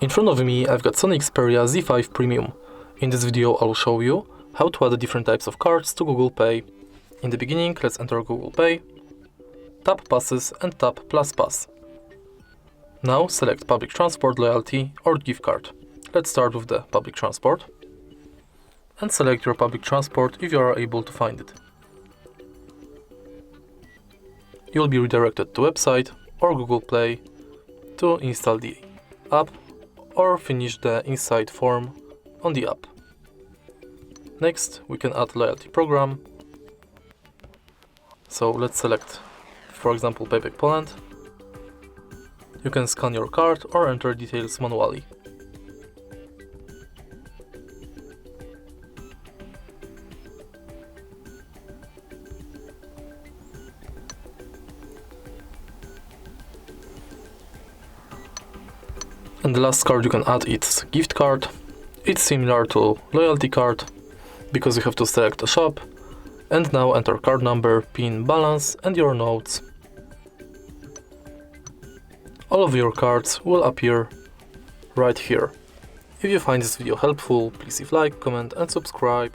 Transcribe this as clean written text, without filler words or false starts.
In front of me I've got SONY Xperia Z5 Premium. In this video I'll show you how to add different types of cards to Google Pay. In the beginning, let's enter Google Pay, tap Passes and tap Plus Pass. Now select Public Transport, Loyalty or Gift Card. Let's start with the public transport and select your public transport if you are able to find it. You'll be redirected to website or Google Play to install the app or finish the inside form on the app. Next, we can add loyalty program. So let's select, for example, Payback Poland. You can scan your card or enter details manually. And the last card you can add is gift card. It's similar to loyalty card because you have to select a shop and now enter card number, PIN, balance and your notes. All of your cards will appear right here. If you find this video helpful, please leave like, comment and subscribe.